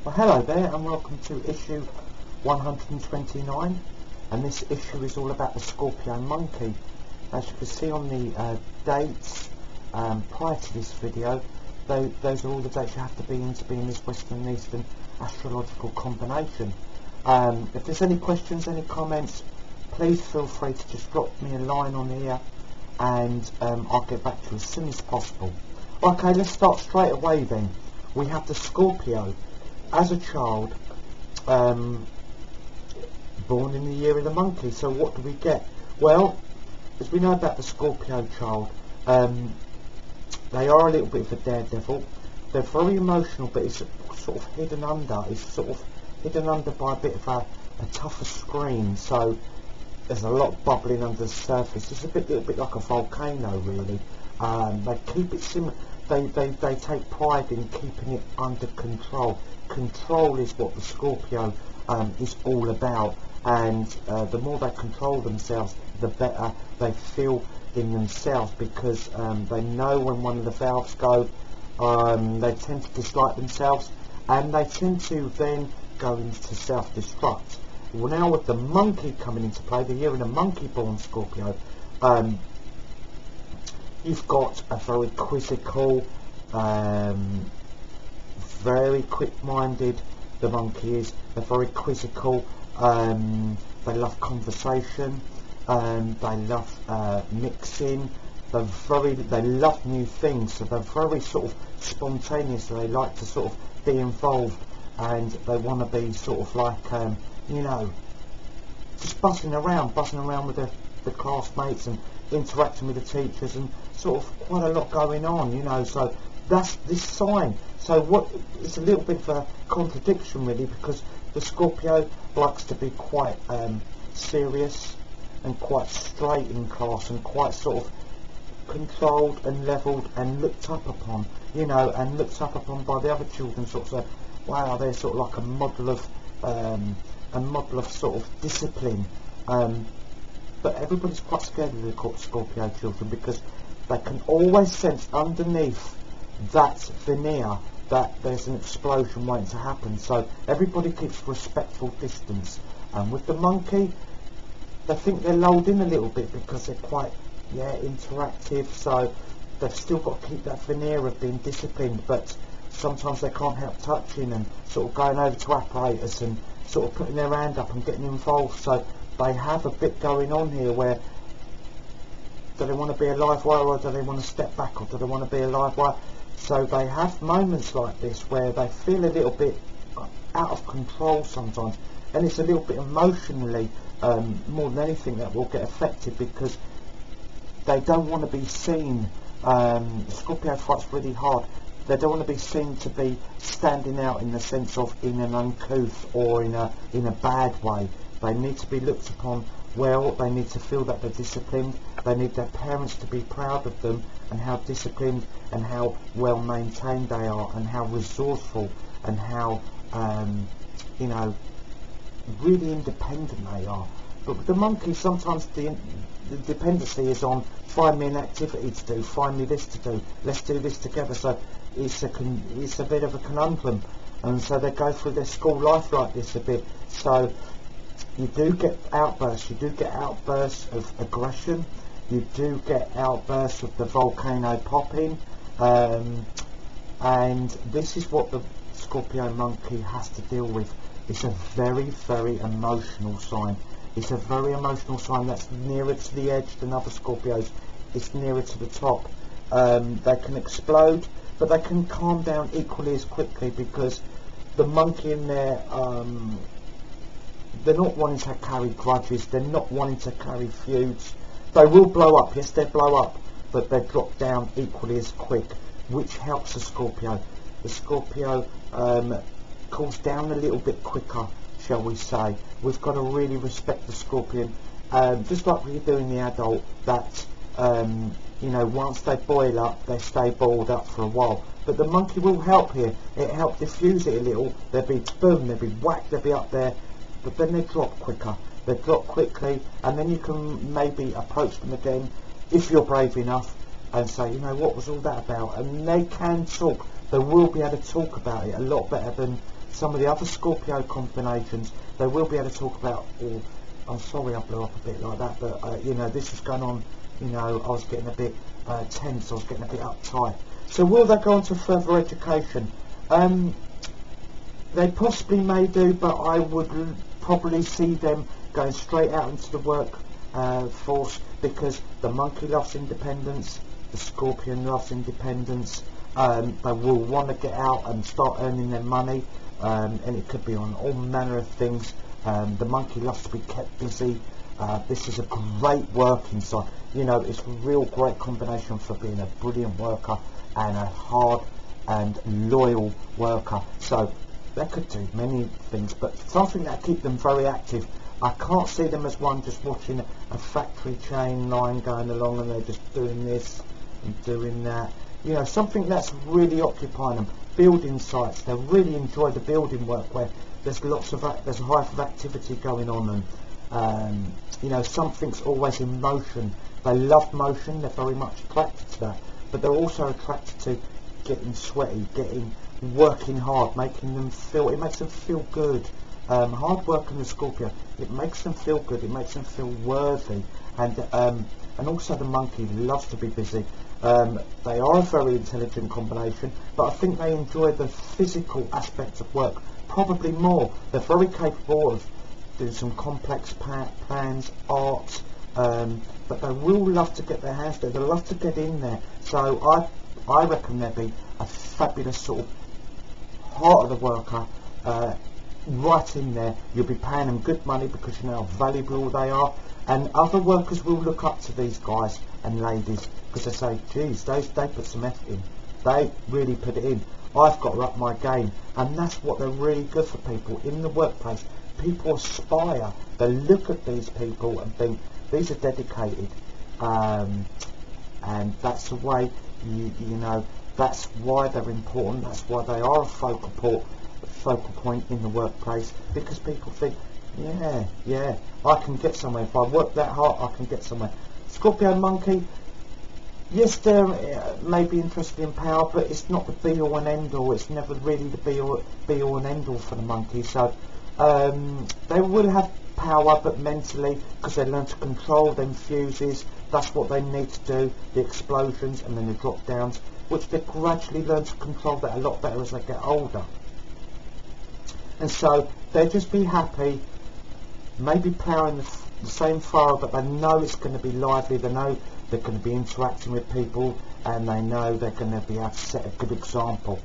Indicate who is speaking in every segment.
Speaker 1: Well, hello there and welcome to issue 129, and this issue is all about the Scorpio monkey. As you can see on the dates prior to this video, those are all the dates you have to be in this Western Eastern astrological combination. If there's any questions, any comments, please feel free to just drop me a line on here and I'll get back to you as soon as possible. Okay, let's start straight away then. We have the Scorpio. As a child, born in the year of the monkey. So what do we get? Well, as we know about the Scorpio child, they are a little bit of a daredevil. They're very emotional, but it's sort of hidden under. It's sort of hidden under by a bit of a tougher screen. So there's a lot bubbling under the surface. It's a little bit like a volcano, really. They keep it similar. They take pride in keeping it under control. Control is what the Scorpio is all about, and the more they control themselves, the better they feel in themselves, because they know when one of the valves go, they tend to dislike themselves, and they tend to then go into self-destruct. Well, now with the monkey coming into play, the year of the monkey-born Scorpio, you've got a very quizzical, very quick-minded. The monkey is. They're very quizzical. They love conversation. They love mixing. They love new things. So they're very sort of spontaneous. So they like to sort of be involved, and they want to be sort of like just buzzing around with the classmates and interacting with the teachers, and sort of quite a lot going on, so that's this sign. So it's a little bit of a contradiction, really, because the Scorpio likes to be quite serious and quite straight in class, and quite sort of controlled and levelled and looked up upon, and looked up upon by the other children, sort of say, wow, they're sort of like a model of sort of discipline. But everybody's quite scared of the Scorpio children, because they can always sense underneath that veneer that there's an explosion waiting to happen. So everybody keeps respectful distance. And with the monkey, they think they're lulled in a little bit because they're quite interactive. So they've still got to keep that veneer of being disciplined, but sometimes they can't help touching and sort of going over to apparatus and sort of putting their hand up and getting involved. So they have a bit going on here where, do they want to be a live wire, or do they want to step back, or do they want to be a live wire? So they have moments like this where they feel a little bit out of control sometimes, and it's a little bit emotionally more than anything that will get affected, because they don't want to be seen. Scorpio fights really hard. They don't want to be seen to be standing out in the sense of in an uncouth or in a bad way. They need to be looked upon well. They need to feel that they're disciplined. They need their parents to be proud of them and how disciplined and how well maintained they are, and how resourceful and how really independent they are. But with the monkey, sometimes the dependency is on, find me an activity to do, find me this to do, let's do this together. So it's a bit of a conundrum, and so they go through their school life like this a bit. So you do get outbursts. You do get outbursts of aggression. You do get outbursts of the volcano popping, and this is what the Scorpio monkey has to deal with. It's a very, very emotional sign. It's a very emotional sign that's nearer to the edge than other Scorpios. It's nearer to the top. They can explode, but they can calm down equally as quickly, because the monkey in there, they're not wanting to carry grudges. They're not wanting to carry feuds. They will blow up. Yes, they blow up, but they drop down equally as quick, which helps the Scorpio. The Scorpio cools down a little bit quicker, shall we say. We've got to really respect the Scorpion, just like we do in the adult, that once they boil up, they stay boiled up for a while. But the monkey will help here. It helps diffuse it a little. They'll be boom, they'll be whack, they'll be up there, but then they drop quicker. They drop quickly, and then you can maybe approach them again if you're brave enough and say, what was all that about? And they can talk. They will be able to talk about it a lot better than some of the other Scorpio combinations, they will be able to talk about, or I'm sorry I blew up a bit like that, but you know, this was going on, you know, I was getting a bit tense, I was getting a bit uptight. So will they go on to further education? They possibly may do, but I would probably see them going straight out into the work force, because the monkey loves independence, the scorpion loves independence. They will want to get out and start earning their money, and it could be on all manner of things. The monkey loves to be kept busy. This is a great working sign. You know, it's a real great combination for being a brilliant worker and a hard and loyal worker. So they could do many things, but something that keep them very active. I can't see them as one just watching a factory chain line going along and they're just doing this and doing that. You know, something that's really occupying them. Building sites, they really enjoy the building work where there's lots of there's a hive of activity going on, and you know, something's always in motion. They love motion, they're very much attracted to that, but they're also attracted to getting sweaty, working hard, making them feel, it makes them feel good. Hard work in the Scorpio, it makes them feel good, it makes them feel worthy, and also the monkey loves to be busy. They are a very intelligent combination, but I think they enjoy the physical aspects of work probably more. They're very capable of doing some complex plans, art, but they will love to get their hands there, they love to get in there. So I reckon there'd be a fabulous sort of heart of the worker right in there. You'll be paying them good money because you know how valuable they are, and other workers will look up to these guys and ladies because they say, geez, they put some effort in, they really put it in, I've got to up my game. And that's what they're really good for people in the workplace. People aspire, they look at these people and think these are dedicated, and that's the way you know, that's why they're important, that's why they are a focal point in the workplace, because people think, yeah, I can get somewhere. If I work that hard, I can get somewhere. Scorpio monkey, yes, they're maybe interested in power, but it's not the be-all and end-all. It's never really the be-all and end-all for the monkey. So they will have power, but mentally, because they learn to control them fuses. That's what they need to do, the explosions and then the drop downs, which they gradually learn to control that a lot better as they get older. And so they'll just be happy, maybe ploughing the same furrow, but they know it's going to be lively, they know they're going to be interacting with people, and they know they're going to be able to set a good example.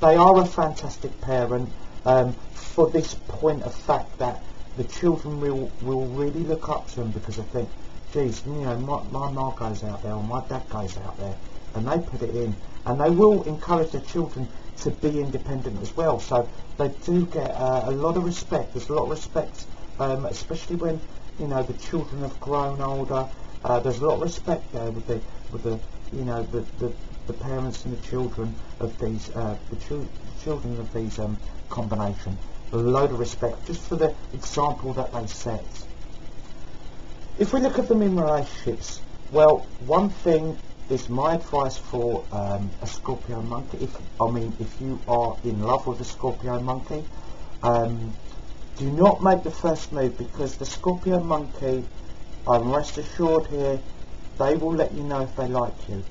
Speaker 1: They are a fantastic parent, for this point of fact that the children will really look up to them, because they think, geez, you know, my ma goes out there, or my dad goes out there, and they put it in, and they will encourage their children to be independent as well. So they do get a lot of respect. There's a lot of respect, especially when, you know, the children have grown older. There's a lot of respect there with the you know, the parents and the children of these children of these combination. A load of respect just for the example that they set. If we look at them in relationships, well, one thing is my advice for a Scorpio monkey. If you are in love with a Scorpio monkey, do not make the first move, because the Scorpio monkey, I'm rest assured here, they will let you know if they like you.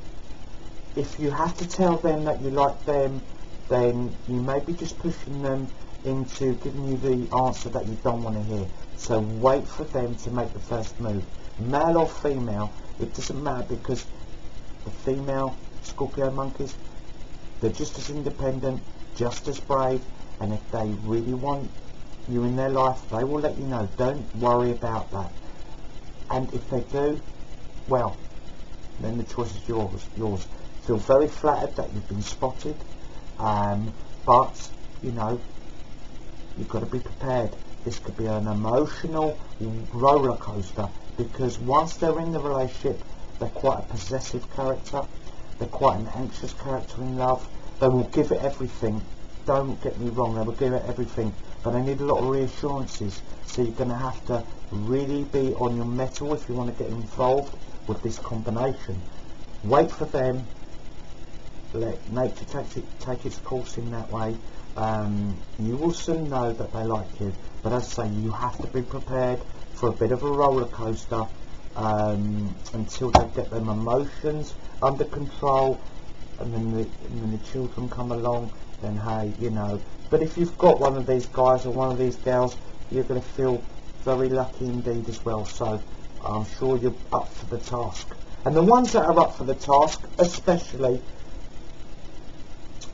Speaker 1: If you have to tell them that you like them, then you may be just pushing them into giving you the answer that you don't want to hear. So wait for them to make the first move. Male or female, it doesn't matter, because the female Scorpio monkeys, they're just as independent, just as brave, and if they really want you in their life, they will let you know. Don't worry about that. And if they do, well, then the choice is yours. Feel very flattered that you've been spotted, but you know, you've got to be prepared. This could be an emotional roller coaster, because once they're in the relationship, they're quite a possessive character, they're quite an anxious character in love. They will give it everything, don't get me wrong, they will give it everything, but they need a lot of reassurances. So you're going to have to really be on your mettle if you want to get involved with this combination. Wait for them, let nature take its course in that way. You will soon know that they like you, but as I say, you have to be prepared for a bit of a roller coaster until they get them emotions under control, and then the children come along, then hey, you know. But if you've got one of these guys or one of these girls, you're going to feel very lucky indeed as well, so I'm sure you're up for the task. And the ones that are up for the task especially,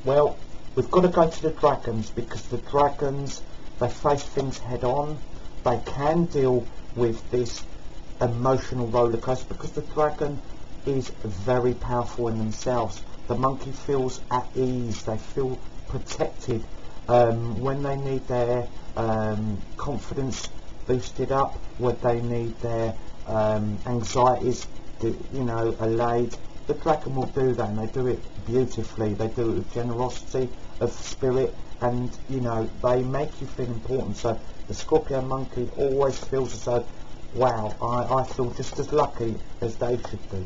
Speaker 1: well, we've got to go to the dragons, because the dragons, they face things head on. They can deal with this emotional roller coaster because the dragon is very powerful in themselves. The monkey feels at ease, they feel protected when they need their confidence boosted up, when they need their anxieties, you know, allayed. The dragon will do that, and they do it beautifully. They do it with generosity of spirit, and you know, they make you feel important. So the Scorpio monkey always feels as though, wow, I feel just as lucky as they should do.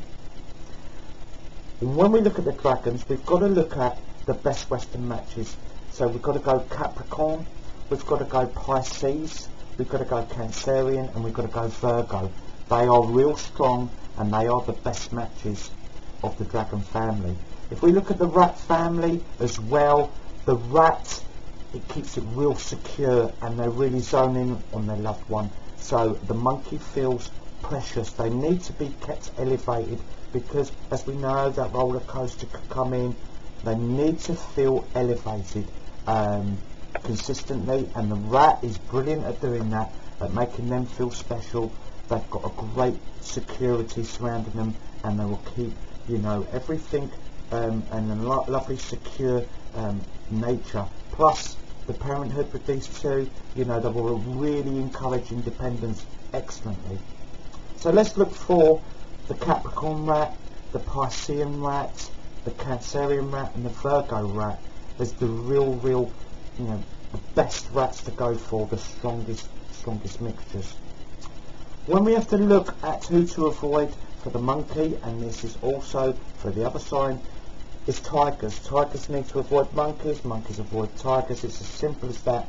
Speaker 1: And when we look at the dragons, we've got to look at the best Western matches. So we've got to go Capricorn, we've got to go Pisces, we've got to go Cancerian, and we've got to go Virgo. They are real strong, and they are the best matches of the dragon family. If we look at the rat family as well, the rat, it keeps it real secure, and they really zone in on their loved one. So the monkey feels precious. They need to be kept elevated, because as we know, that roller coaster could come in. They need to feel elevated consistently, and the rat is brilliant at doing that, at making them feel special. They've got a great security surrounding them, and they will keep, you know, everything and a lovely secure nature. Plus the parenthood with these two, you know, they will really encourage independence excellently. So let's look for the Capricorn rat, the Piscean rat, the Cancerian rat, and the Virgo rat as the real, you know, the best rats to go for, the strongest mixtures. When we have to look at who to avoid for the monkey, and this is also for the other sign, is tigers. Tigers need to avoid monkeys, monkeys avoid tigers. It's as simple as that.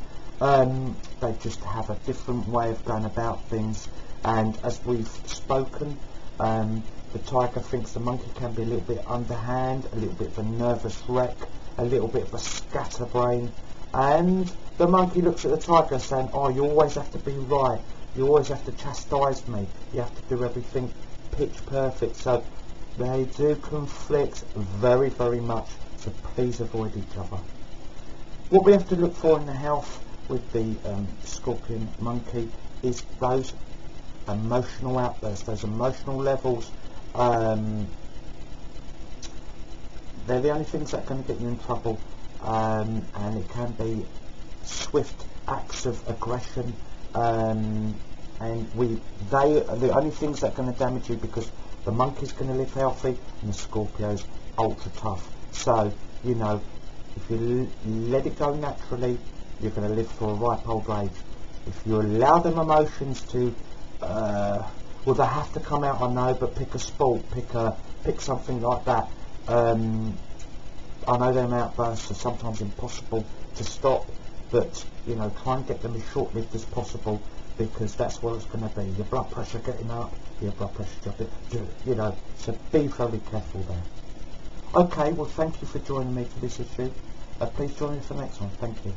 Speaker 1: They just have a different way of going about things, and as we've spoken, the tiger thinks the monkey can be a little bit underhand, a little bit of a nervous wreck, a little bit of a scatterbrain, and the monkey looks at the tiger saying, oh, you always have to be right, you always have to chastise me, you have to do everything pitch perfect. So they do conflict very, very much, so please avoid each other. What we have to look for in the health with the scorpion monkey is those emotional outbursts, those emotional levels. They're the only things that are going to get you in trouble, and it can be swift acts of aggression, and they are the only things that are going to damage you, because the monkey's going to live healthy and the Scorpio's ultra tough. So, you know, if you let it go naturally, you're going to live for a ripe old age. If you allow them emotions to, well, they have to come out, I know, but pick a sport, pick something like that. I know them outbursts are sometimes impossible to stop, but, you know, try and get them as short-lived as possible, because that's what it's going to be. Your blood pressure getting up, your blood pressure dropping, you know, so be very careful there. Okay, well, thank you for joining me for this issue. Please join me for the next one. Thank you.